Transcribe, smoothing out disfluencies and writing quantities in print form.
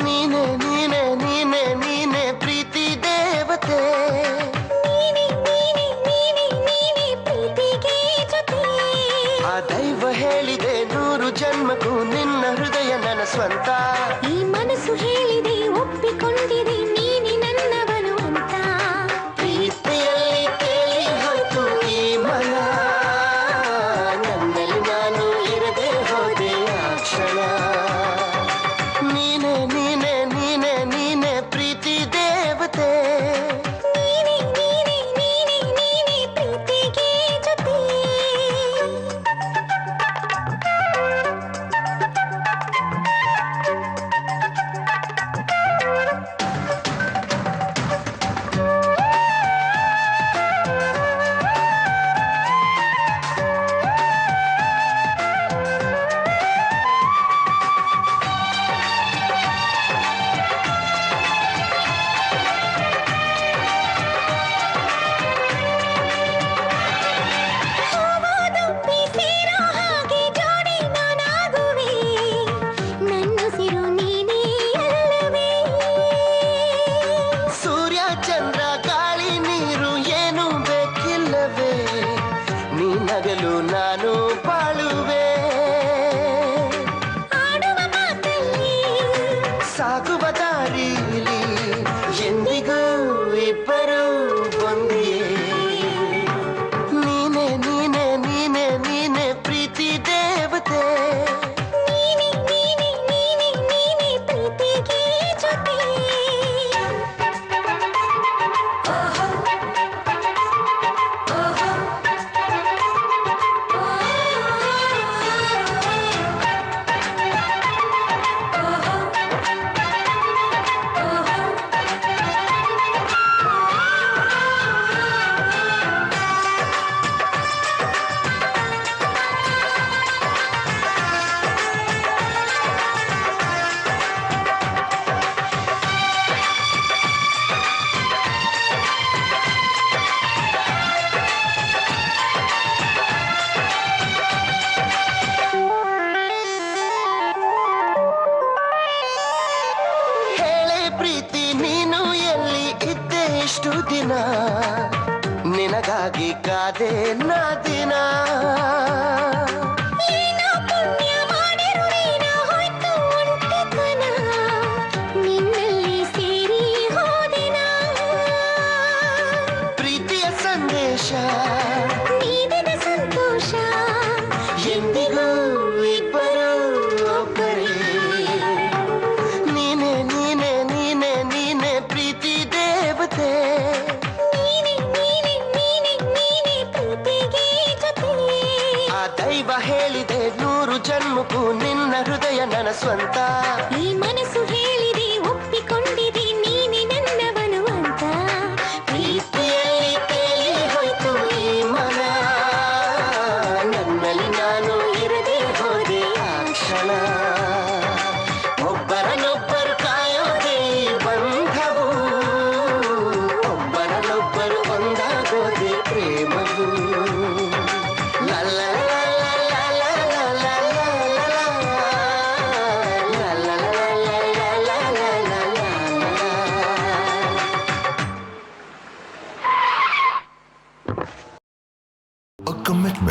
ನೀನೆ ನೀನೆ ನೀನೆ ನೀನೆ ಪ್ರೀತಿ ದೇವತೆ. ನೀನೆ ನೀನೆ ನೀನೆ ನೀನೆ ಪ್ರೀತಿಗೆ ಜೊತೆ. ಆ ದೈವ ಹೇಳಿದೆ 100 ಜನ್ಮಕ್ಕೂ ನಿನ್ನ ಹೃದಯ ನನ್ನ ಸ್ವಂತ. ಈ ಮನಸ್ಸು ಹೇಳಿದೆ ಒಪ್ಪಿಕೊಂಡಿದೆ ನೀನೆ ನನ್ನವನು ಅಂತ. ಪ್ರೀತಿಯಲ್ಲಿ ತೇಲಿ ಹೋಯ್ತು ಈ ಮನ, ನನ್ನಲ್ಲಿ ನಾನು ಇರದೆ ಹೋದೆ ಆ ಕ್ಷಣ. ನೀನೆ ನೀನೆ ನೀನೆ ನೀನೆ ಪ್ರೀತಿ ದೇವತೆ. ನೀನೆ ನೀನೆ ನೀನೆ ನೀನೆ ಪ್ರೀತಿಗೆ ಜೊತೆ. ಚಂದ್ರ ಗಾಳಿ ನೀರು ಏನು ಬೇಕಿಲ್ಲವೇ, ನೀನಗಲು ನಾನು ಬಾಳುವೆ. ಆಡುವ ಮಾತಲ್ಲಿ ಸಾಗುವ ದಾರಿಲಿ ಎಂದಿಗೂ ಇಬ್ಬರು ಒಂದಿಯೇ. ನೀನೆ ನೀನೆ ನೀನೆ ನೀನೆ ಪ್ರೀತಿ ದೇವತೆ. ನೀನೆ ನೀನೆ ನೀನೆ ನೀನೆ ಪ್ರೀತಿಗೆ ಜೊತೆ. ಪ್ರೀತಿ ನೀನು ಎಲ್ಲಿ ಇದ್ದೆ ಇಷ್ಟು ದಿನ, ನಿನಗಾಗಿ ಕಾದೆ ನಾ ದಿನ. ಏನೋ ಪುಣ್ಯ ಮಾಡಿರು ನೀನ ಹೋಯ್ತು ಒಂಟಿತನ, ನಿನ್ನಲ್ಲಿ ಸೇರಿ ಹೋದೆನ. ಪ್ರೀತಿಯ ಸಂದೇಶ ನೀಡಿದ ಸಂತೋಷ ಎಂದಿಗೂ ಇಬ್ಬರು ಒಬ್ಬರೇ. ನೀನೆ ನೀನೆ ನೀನೆ ನೀನೆ ಪ್ರೀತಿ ದೇವತೆ. ನೀನೆ ನೀನೆ ನೀನೆ ನೀನೆ ಪ್ರೀತಿಗೆ ಜೊತೆ. ಆ ದೈವ ಹೇಳಿದೆ 100 ಜನ್ಮಕ್ಕೂ ನಿನ್ನ ಹೃದಯ ನನ್ನ ಸ್ವಂತ. ಈ ಮನಸ್ಸು ಹೇಳಿದೆ ಒಪ್ಪಿಕೊಂಡಿದೆ ನೀನೆ ನನ್ನವನು ಅಂತ. ಪ್ರೀತಿಯಲ್ಲಿ ತೇಲಿ ಹೋಯ್ತು ಈ ಮನ, ನನ್ನಲ್ಲಿ ನಾನು ಇರದೆ ಹೋದೆ ಆ ಕ್ಷಣ. ಒಬ್ಬರನ್ನೊಬ್ಬರು ಕಾಯೋದೆ ಈ ಬಂಧವು, ಒಬ್ಬರನ್ನೊಬ್ಬರು ಒಂದಾಗೋದೆ ಪ್ರೇಮವು. A commitment